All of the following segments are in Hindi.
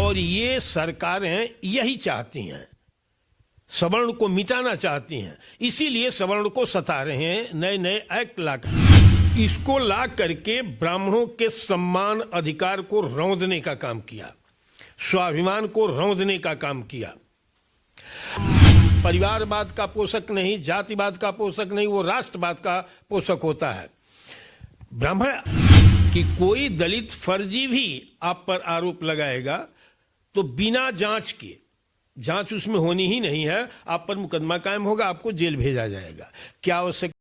और ये सरकारें यही चाहती हैं, सवर्ण को मिटाना चाहती हैं, इसीलिए सवर्ण को सता रहे हैं, नए नए एक्ट लाकर। इसको ला करके ब्राह्मणों के सम्मान अधिकार को रौंदने का काम किया, स्वाभिमान को रौंदने का काम किया। परिवारवाद का पोषक नहीं, जातिवाद का पोषक नहीं, वो राष्ट्रवाद का पोषक होता है। ब्राह्मण कि कोई दलित फर्जी भी आप पर आरोप लगाएगा तो बिना जांच के, जांच उसमें होनी ही नहीं है, आप पर मुकदमा कायम होगा, आपको जेल भेजा जाएगा। क्या आवश्यक?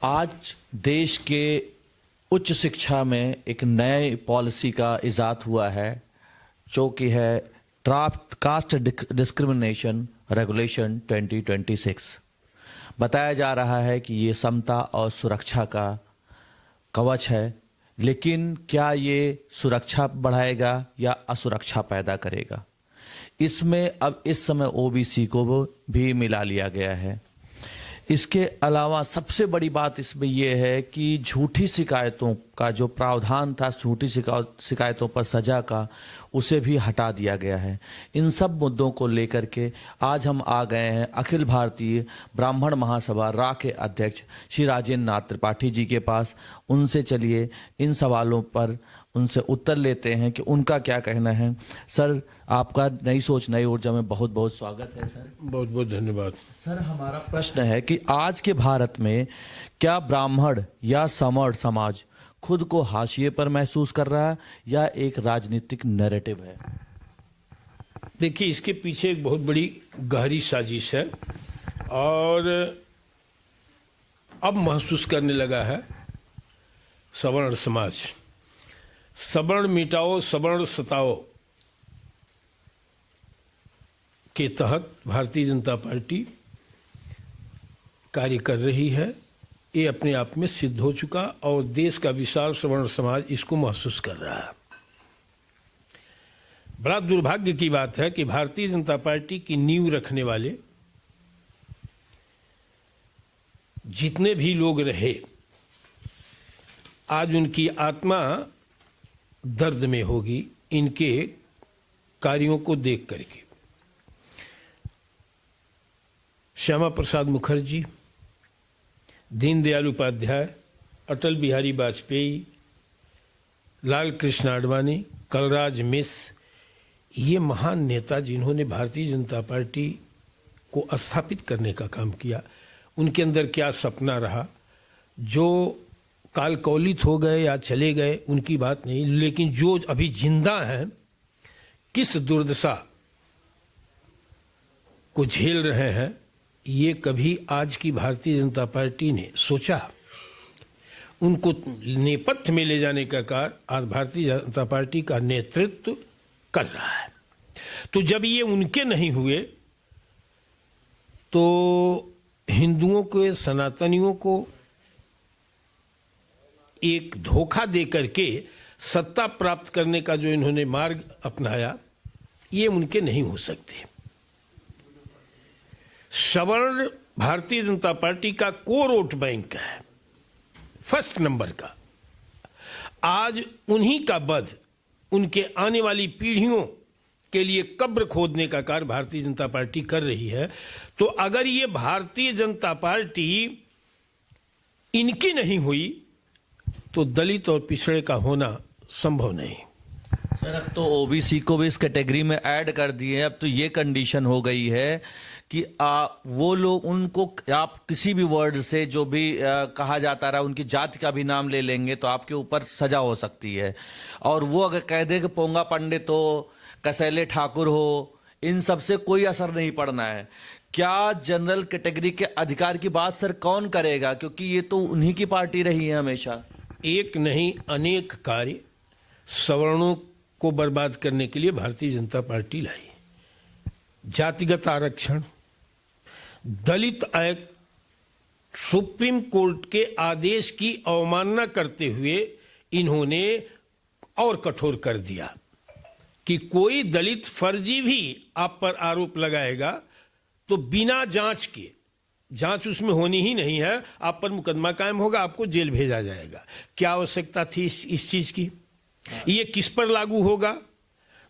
आज देश के उच्च शिक्षा में एक नए पॉलिसी का इजाद हुआ है, जो कि है ड्राफ्ट कास्ट डिस्क्रिमिनेशन रेगुलेशन 2026। बताया जा रहा है कि ये समता और सुरक्षा का कवच है, लेकिन क्या ये सुरक्षा बढ़ाएगा या असुरक्षा पैदा करेगा? इसमें अब इस समय ओबीसी को भी मिला लिया गया है। इसके अलावा सबसे बड़ी बात इसमें यह है कि झूठी शिकायतों का जो प्रावधान था, झूठी शिकायतों पर सजा का, उसे भी हटा दिया गया है। इन सब मुद्दों को लेकर के आज हम आ गए हैं अखिल भारतीय ब्राह्मण महासभा रा के अध्यक्ष श्री राजेंद्र नाथ त्रिपाठी जी के पास। उनसे चलिए इन सवालों पर उनसे उत्तर लेते हैं कि उनका क्या कहना है। सर, आपका नई सोच नई ऊर्जा में बहुत बहुत स्वागत है सर। बहुत बहुत धन्यवाद। सर, हमारा प्रश्न है कि आज के भारत में क्या ब्राह्मण या समर्ण समाज खुद को हाशिए पर महसूस कर रहा है या एक राजनीतिक नैरेटिव है? देखिए, इसके पीछे एक बहुत बड़ी गहरी साजिश है और अब महसूस करने लगा है सवर्ण समाज। सवर्ण मिटाओ सवर्ण सताओ के तहत भारतीय जनता पार्टी कार्य कर रही है। ये अपने आप में सिद्ध हो चुका और देश का विशाल सवर्ण समाज इसको महसूस कर रहा है। बड़ा दुर्भाग्य की बात है कि भारतीय जनता पार्टी की नींव रखने वाले जितने भी लोग रहे, आज उनकी आत्मा दर्द में होगी इनके कार्यों को देख करके। श्यामा प्रसाद मुखर्जी, दीनदयाल उपाध्याय, अटल बिहारी वाजपेयी, लाल कृष्ण आडवाणी, कलराज मिश्र, ये महान नेता जिन्होंने भारतीय जनता पार्टी को स्थापित करने का काम किया, उनके अंदर क्या सपना रहा, जो कालकौलित हो गए या चले गए उनकी बात नहीं, लेकिन जो अभी जिंदा हैं, किस दुर्दशा को झेल रहे हैं, ये कभी आज की भारतीय जनता पार्टी ने सोचा? उनको नेपथ्य में ले जाने का कार्य आज भारतीय जनता पार्टी का नेतृत्व कर रहा है। तो जब ये उनके नहीं हुए तो हिंदुओं को, सनातनियों को एक धोखा दे करके सत्ता प्राप्त करने का जो इन्होंने मार्ग अपनाया, ये उनके नहीं हो सकते। सवर्ण भारतीय जनता पार्टी का कोर वोट बैंक है, फर्स्ट नंबर का। आज उन्हीं का वध उनके आने वाली पीढ़ियों के लिए कब्र खोदने का कार्य भारतीय जनता पार्टी कर रही है। तो अगर ये भारतीय जनता पार्टी इनकी नहीं हुई तो दलित और पिछड़े का होना संभव नहीं। सर, अब तो ओबीसी को भी इस कैटेगरी में ऐड कर दिए। अब तो ये कंडीशन हो गई है कि वो लोग, उनको आप किसी भी वर्ड से जो भी कहा जाता रहा, उनकी जाति का भी नाम ले लेंगे तो आपके ऊपर सजा हो सकती है। और वो अगर कह दे कि पोंगा पंडित हो, कसैले ठाकुर हो, इन सब से कोई असर नहीं पड़ना है। क्या जनरल कैटेगरी के अधिकार की बात सर कौन करेगा? क्योंकि ये तो उन्हीं की पार्टी रही है हमेशा। एक नहीं अनेक कार्य सवर्णों को बर्बाद करने के लिए भारतीय जनता पार्टी लाई। जातिगत आरक्षण, दलित एक्ट, सुप्रीम कोर्ट के आदेश की अवमानना करते हुए इन्होंने और कठोर कर दिया कि कोई दलित फर्जी भी आप पर आरोप लगाएगा तो बिना जांच के, जांच उसमें होनी ही नहीं है, आप पर मुकदमा कायम होगा, आपको जेल भेजा जाएगा। क्या आवश्यकता थी इस चीज की? ये किस पर लागू होगा?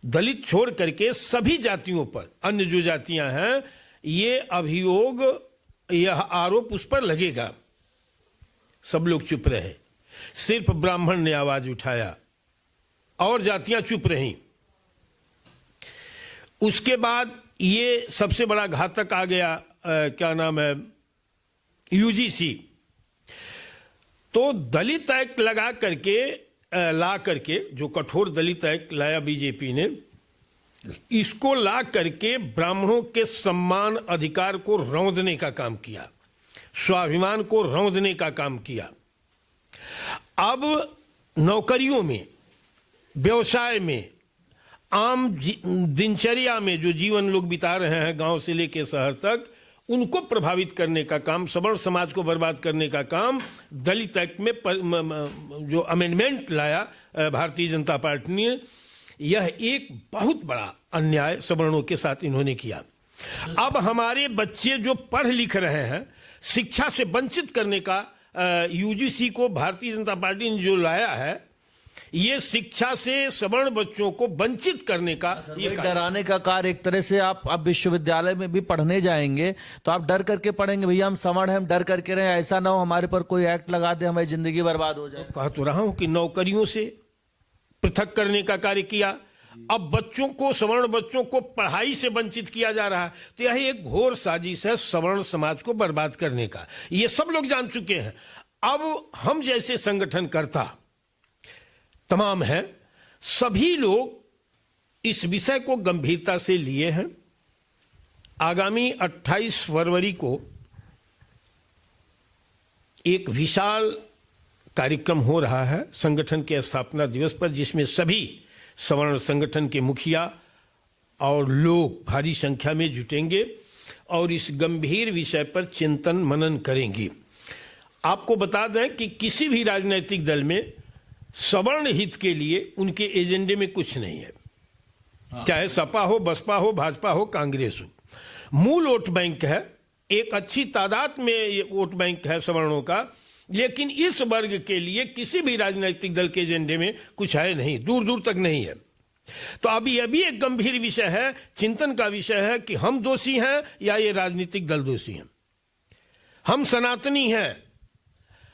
दलित छोड़ करके सभी जातियों पर, अन्य जो जातियां हैं, ये अभियोग, यह आरोप उस पर लगेगा। सब लोग चुप रहे, सिर्फ ब्राह्मण ने आवाज उठाया और जातियां चुप रहीं। उसके बाद ये सबसे बड़ा घातक आ गया, क्या नाम है, यूजीसी। तो दलित एक्ट ला करके जो कठोर दलित एक्ट लाया बीजेपी ने, इसको ला करके ब्राह्मणों के सम्मान अधिकार को रौंदने का काम किया, स्वाभिमान को रौंदने का काम किया। अब नौकरियों में, व्यवसाय में, आम दिनचर्या में जो जीवन लोग बिता रहे हैं, गांव से लेकर शहर तक, उनको प्रभावित करने का काम, सवर्ण समाज को बर्बाद करने का काम दलित एक्ट में जो अमेंडमेंट लाया भारतीय जनता पार्टी ने, यह एक बहुत बड़ा अन्याय सवर्णों के साथ इन्होंने किया। अब हमारे बच्चे जो पढ़ लिख रहे हैं, शिक्षा से वंचित करने का यूजीसी को भारतीय जनता पार्टी ने जो लाया है, ये शिक्षा से सवर्ण बच्चों को वंचित करने का, ये डराने का कार्य एक तरह से। आप विश्वविद्यालय में भी पढ़ने जाएंगे तो आप डर करके पढ़ेंगे, भैया हम सवर्ण हैं, हम डर करके रहे, ऐसा ना हो हमारे पर कोई एक्ट लगा दे, हमारी जिंदगी बर्बाद हो जाए। कह तो रहा हूं कि नौकरियों से पृथक करने का कार्य किया। अब बच्चों को, सवर्ण बच्चों को पढ़ाई से वंचित किया जा रहा है। तो यह एक घोर साजिश है सवर्ण समाज को बर्बाद करने का, ये सब लोग जान चुके हैं। अब हम जैसे संगठनकर्ता तमाम हैं, सभी लोग इस विषय को गंभीरता से लिए हैं। आगामी 28 फरवरी को एक विशाल कार्यक्रम हो रहा है संगठन के स्थापना दिवस पर, जिसमें सभी सवर्ण संगठन के मुखिया और लोग भारी संख्या में जुटेंगे और इस गंभीर विषय पर चिंतन मनन करेंगे। आपको बता दें कि किसी भी राजनीतिक दल में सवर्ण हित के लिए उनके एजेंडे में कुछ नहीं है, चाहे सपा हो, बसपा हो, भाजपा हो, कांग्रेस हो। मूल वोट बैंक है, एक अच्छी तादाद में ये वोट बैंक है सवर्णों का, लेकिन इस वर्ग के लिए किसी भी राजनीतिक दल के एजेंडे में कुछ है नहीं, दूर दूर तक नहीं है। तो अभी एक गंभीर विषय है, चिंतन का विषय है कि हम दोषी हैं या ये राजनीतिक दल दोषी हैं। हम सनातनी हैं,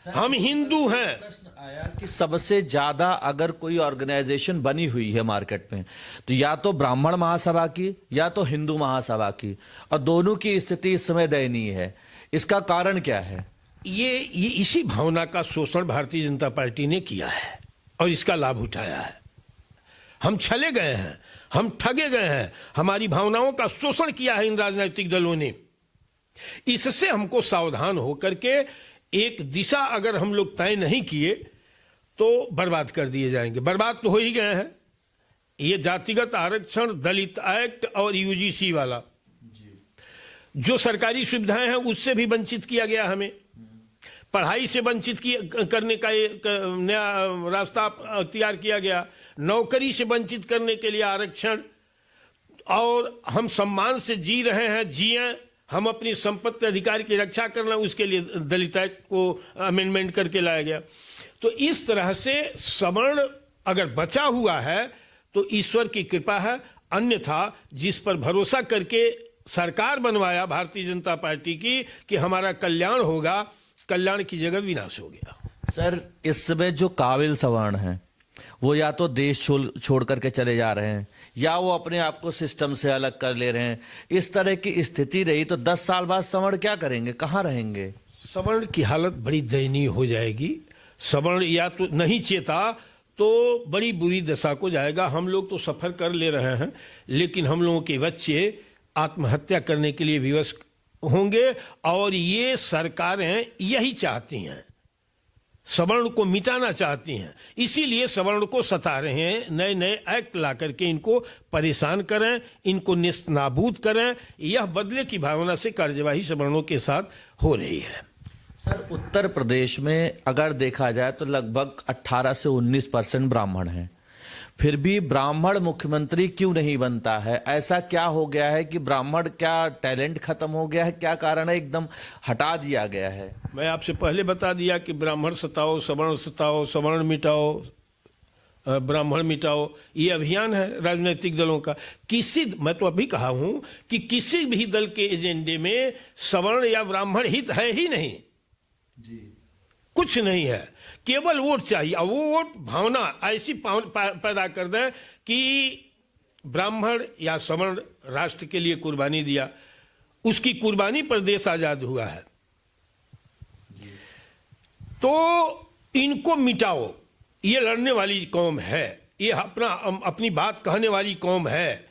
हम हिंदू हैं। प्रश्न आया कि सबसे ज्यादा अगर कोई ऑर्गेनाइजेशन बनी हुई है मार्केट में, तो या तो ब्राह्मण महासभा की या तो हिंदू महासभा की, और दोनों की स्थिति इस समय दयनीय है। इसका कारण क्या है? ये इसी भावना का शोषण भारतीय जनता पार्टी ने किया है और इसका लाभ उठाया है। हम छले गए हैं, हम ठगे गए हैं, हमारी भावनाओं का शोषण किया है इन राजनीतिक दलों ने। इससे हमको सावधान होकर के एक दिशा अगर हम लोग तय नहीं किए तो बर्बाद कर दिए जाएंगे। बर्बाद तो हो ही गए हैं। ये जातिगत आरक्षण, दलित एक्ट और यूजीसी वाला जो सरकारी सुविधाएं हैं उससे भी वंचित किया गया, हमें पढ़ाई से वंचित करने का एक नया रास्ता अख्तियार किया गया, नौकरी से वंचित करने के लिए आरक्षण, और हम सम्मान से जी रहे हैं, जिए, हम अपनी संपत्ति अधिकार की रक्षा करना, उसके लिए दलित एक्ट को अमेंडमेंट करके लाया गया। तो इस तरह से सवर्ण अगर बचा हुआ है तो ईश्वर की कृपा है, अन्यथा जिस पर भरोसा करके सरकार बनवाया भारतीय जनता पार्टी की कि हमारा कल्याण होगा, कल्याण की जगह विनाश हो गया। सर, इस समय जो काबिल सवर्ण हैं वो या तो देश छोड़ करके चले जा रहे हैं या वो अपने आप को सिस्टम से अलग कर ले रहे हैं। इस तरह की स्थिति रही तो 10 साल बाद सवर्ण क्या करेंगे, कहाँ रहेंगे? सवर्ण की हालत बड़ी दयनीय हो जाएगी। सवर्ण या तो नहीं चेता तो बड़ी बुरी दशा को जाएगा। हम लोग तो सफर कर ले रहे हैं, लेकिन हम लोगों के बच्चे आत्महत्या करने के लिए विवश होंगे, और ये सरकारें यही चाहती हैं, सवर्ण को मिटाना चाहती हैं। इसीलिए सवर्ण को सता रहे हैं, नए नए एक्ट ला करके इनको परेशान करें, इनको निस्नाबूद करें। यह बदले की भावना से कार्यवाही सवर्णों के साथ हो रही है। सर, उत्तर प्रदेश में अगर देखा जाए तो लगभग 18 से 19% ब्राह्मण हैं, फिर भी ब्राह्मण मुख्यमंत्री क्यों नहीं बनता है? ऐसा क्या हो गया है कि ब्राह्मण, क्या टैलेंट खत्म हो गया है, क्या कारण है एकदम हटा दिया गया है? मैं आपसे पहले बता दिया कि ब्राह्मण सताओ, सवर्ण मिटाओ, ब्राह्मण मिटाओ, ये अभियान है राजनीतिक दलों का। मैं तो अभी कहा हूं कि किसी भी दल के एजेंडे में सवर्ण या ब्राह्मण हित है ही नहीं जी। कुछ नहीं है, केवल वोट चाहिए। और वो वोट भावना ऐसी पैदा कर दें कि ब्राह्मण या सवर्ण राष्ट्र के लिए कुर्बानी दिया, उसकी कुर्बानी पर देश आजाद हुआ है, तो इनको मिटाओ। ये लड़ने वाली कौम है, ये अपनी बात कहने वाली कौम है,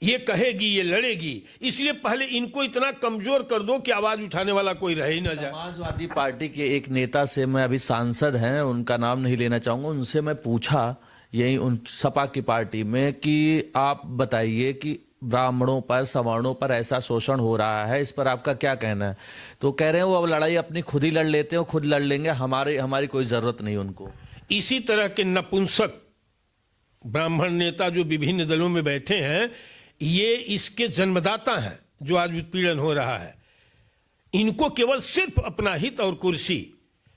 ये कहेगी, ये लड़ेगी। इसलिए पहले इनको इतना कमजोर कर दो कि आवाज उठाने वाला कोई रह ही ना जाए। समाजवादी पार्टी के एक नेता से मैं अभी सांसद हैं, उनका नाम नहीं लेना चाहूंगा, उनसे मैं पूछा यही उन सपा की पार्टी में कि आप बताइए कि ब्राह्मणों पर सवर्णों पर ऐसा शोषण हो रहा है, इस पर आपका क्या कहना है? तो कह रहे हैं वो अब लड़ाई अपनी खुद ही लड़ लेते हैं, खुद लड़ लेंगे, हमारी कोई जरूरत नहीं उनको। इसी तरह के नपुंसक ब्राह्मण नेता जो विभिन्न दलों में बैठे हैं, ये इसके जन्मदाता हैं जो आज उत्पीड़न हो रहा है। इनको केवल सिर्फ अपना हित और कुर्सी,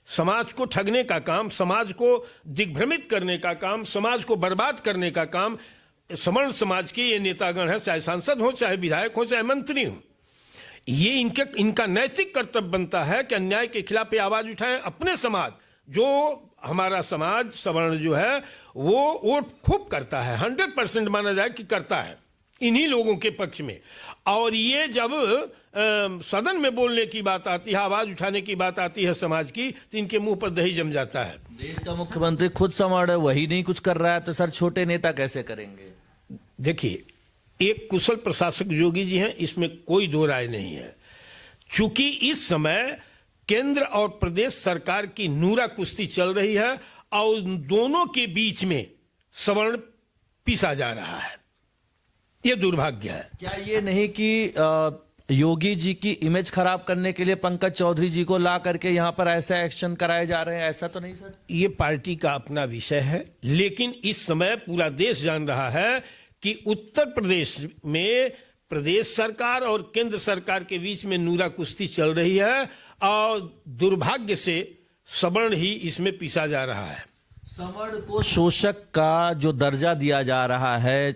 समाज को ठगने का काम, समाज को दिग्भ्रमित करने का काम, समाज को बर्बाद करने का काम सवर्ण समाज के ये नेतागण हैं, चाहे सांसद हो, चाहे विधायक हो, चाहे मंत्री हो। ये इनका नैतिक कर्तव्य बनता है कि अन्याय के खिलाफ आवाज उठाएं। अपने समाज, जो हमारा समाज सवर्ण जो है वो वोट खूब करता है, 100% माना जाए कि करता है इन्हीं लोगों के पक्ष में। और ये जब सदन में बोलने की बात आती है, आवाज उठाने की बात आती है समाज की, तो इनके मुंह पर दही जम जाता है। देश का मुख्यमंत्री खुद सवर्ण है, वही नहीं कुछ कर रहा है, तो सर छोटे नेता कैसे करेंगे? देखिए, एक कुशल प्रशासक योगी जी हैं, इसमें कोई दो राय नहीं है। चूंकि इस समय केंद्र और प्रदेश सरकार की नूरा कुश्ती चल रही है और दोनों के बीच में सवर्ण पीसा जा रहा है, यह दुर्भाग्य है। क्या ये नहीं कि योगी जी की इमेज खराब करने के लिए पंकज चौधरी जी को ला करके यहां पर ऐसा एक्शन कराए जा रहे हैं? ऐसा तो नहीं सर? ये पार्टी का अपना विषय है, लेकिन इस समय पूरा देश जान रहा है कि उत्तर प्रदेश में प्रदेश सरकार और केंद्र सरकार के बीच में नूरा कुश्ती चल रही है और दुर्भाग्य से सवर्ण ही इसमें पीसा जा रहा है। सवर्ण को शोषक का जो दर्जा दिया जा रहा है,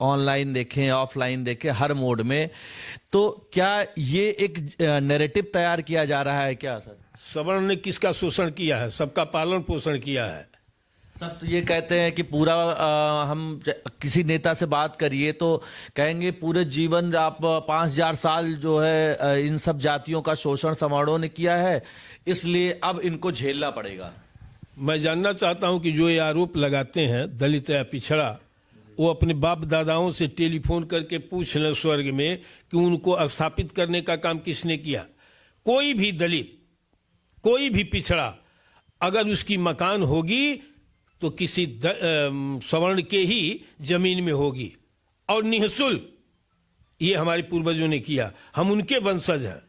ऑनलाइन देखें, ऑफलाइन देखें, हर मोड में, तो क्या ये एक नैरेटिव तैयार किया जा रहा है क्या सर? सवर्ण ने किसका शोषण किया है? सबका पालन पोषण किया है। सब तो ये कहते हैं कि पूरा हम किसी नेता से बात करिए तो कहेंगे पूरे जीवन आप 5000 साल जो है इन सब जातियों का शोषण सवर्णों ने किया है, इसलिए अब इनको झेलना पड़ेगा। मैं जानना चाहता हूं कि जो ये आरोप लगाते हैं दलित या पिछड़ा, वो अपने बाप दादाओं से टेलीफोन करके पूछ लें स्वर्ग में कि उनको स्थापित करने का काम किसने किया। कोई भी दलित, कोई भी पिछड़ा, अगर उसकी मकान होगी तो किसी सवर्ण के ही जमीन में होगी और निःशुल्क। ये हमारे पूर्वजों ने किया, हम उनके वंशज हैं।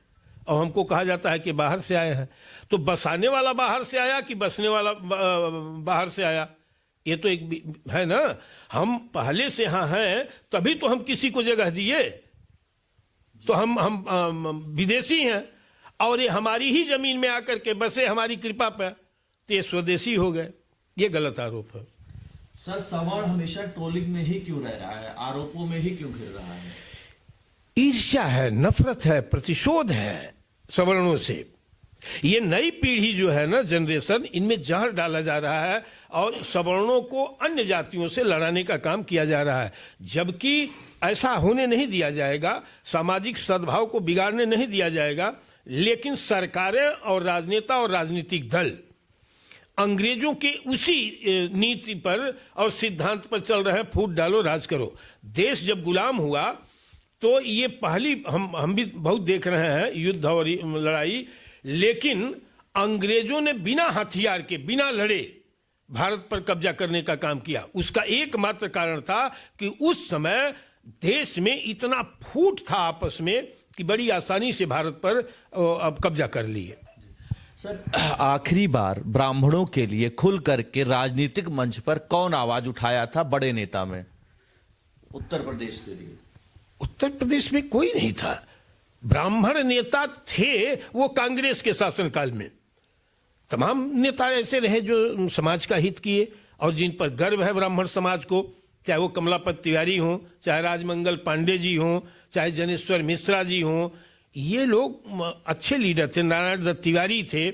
और हमको कहा जाता है कि बाहर से आए हैं, तो बसाने वाला बाहर से आया कि बसने वाला बाहर से आया? ये तो एक है ना, हम पहले से यहाँ हैं तभी तो हम किसी को जगह दिए, तो हम विदेशी हैं और ये हमारी ही जमीन में आकर के बसे हमारी कृपा पर, तो ये स्वदेशी हो गए। ये गलत आरोप है। सर सवर्ण हमेशा ट्रोलिंग में ही क्यों रह रहा है, आरोपों में ही क्यों घिर रहा है? ईर्ष्या है, नफरत है, प्रतिशोध है सवर्णों से। ये नई पीढ़ी जो है ना, जनरेशन, इनमें जहर डाला जा रहा है और सवर्णों को अन्य जातियों से लड़ाने का काम किया जा रहा है, जबकि ऐसा होने नहीं दिया जाएगा। सामाजिक सद्भाव को बिगाड़ने नहीं दिया जाएगा, लेकिन सरकारें और राजनेता और राजनीतिक दल अंग्रेजों के उसी नीति पर और सिद्धांत पर चल रहे हैं, फूट डालो राज करो। देश जब गुलाम हुआ तो ये पहली हम भी बहुत देख रहे हैं युद्ध और लड़ाई, लेकिन अंग्रेजों ने बिना हथियार के, बिना लड़े भारत पर कब्जा करने का काम किया। उसका एकमात्र कारण था कि उस समय देश में इतना फूट था आपस में कि बड़ी आसानी से भारत पर अब कब्जा कर लिए। सर आखिरी बार ब्राह्मणों के लिए खुल करके राजनीतिक मंच पर कौन आवाज उठाया था बड़े नेता में उत्तर प्रदेश के लिए? उत्तर प्रदेश में कोई नहीं था। ब्राह्मण नेता थे वो कांग्रेस के शासनकाल में, तमाम नेता ऐसे रहे जो समाज का हित किए और जिन पर गर्व है ब्राह्मण समाज को, चाहे वो कमलापत तिवारी हों, चाहे राजमंगल पांडे जी हों, चाहे जनेश्वर मिश्रा जी हों, ये लोग अच्छे लीडर थे। नारायण दत्त तिवारी थे।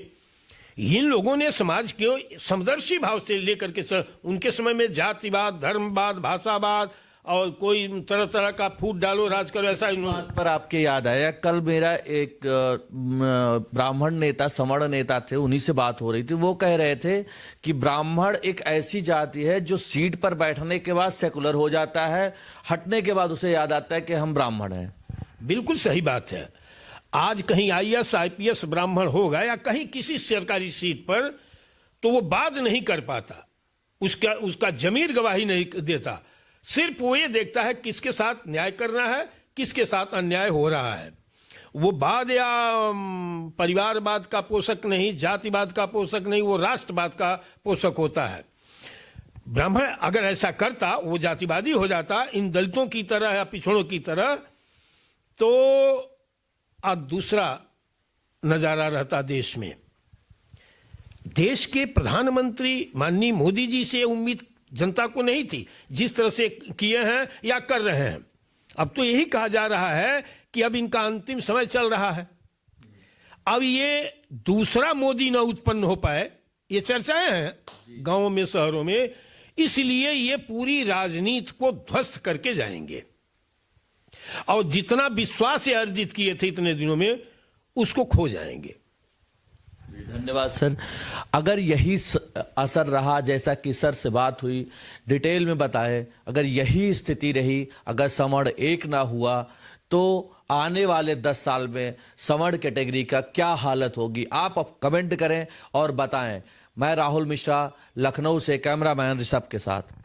इन लोगों ने समाज को समदर्शी भाव से लेकर के उनके समय में जातिवाद, धर्मवाद, भाषावाद और कोई तरह तरह का फूट डालो राज करो, ऐसा बात पर आपके याद आया, कल मेरा एक ब्राह्मण नेता, सवर्ण नेता थे, उन्हीं से बात हो रही थी। वो कह रहे थे कि ब्राह्मण एक ऐसी जाति है जो सीट पर बैठने के बाद सेकुलर हो जाता है, हटने के बाद उसे याद आता है कि हम ब्राह्मण हैं। बिल्कुल सही बात है। आज कहीं IAS IPS ब्राह्मण होगा या कहीं किसी सरकारी सीट पर, तो वो बात नहीं कर पाता, उसका जमीर गवाही नहीं देता। सिर्फ वो ये देखता है किसके साथ न्याय करना है, किसके साथ अन्याय हो रहा है। वो वाद या परिवारवाद का पोषक नहीं, जातिवाद का पोषक नहीं, वो राष्ट्रवाद का पोषक होता है। ब्राह्मण अगर ऐसा करता, वो जातिवादी हो जाता इन दलितों की तरह या पिछड़ों की तरह, तो आज दूसरा नजारा रहता देश में। देश के प्रधानमंत्री माननीय मोदी जी से उम्मीद जनता को नहीं थी, जिस तरह से किए हैं या कर रहे हैं। अब तो यही कहा जा रहा है कि अब इनका अंतिम समय चल रहा है। अब ये दूसरा मोदी न उत्पन्न हो पाए, ये चर्चाएं हैं गांवों में, शहरों में, इसलिए ये पूरी राजनीति को ध्वस्त करके जाएंगे और जितना विश्वास ये अर्जित किए थे इतने दिनों में, उसको खो जाएंगे। धन्यवाद सर। अगर यही असर रहा, जैसा कि सर से बात हुई, डिटेल में बताएं, अगर यही स्थिति रही, अगर सवर्ण एक ना हुआ, तो आने वाले 10 साल में सवर्ण कैटेगरी का क्या हालत होगी? आप कमेंट करें और बताएं। मैं राहुल मिश्रा, लखनऊ से, कैमरामैन ऋषभ के साथ।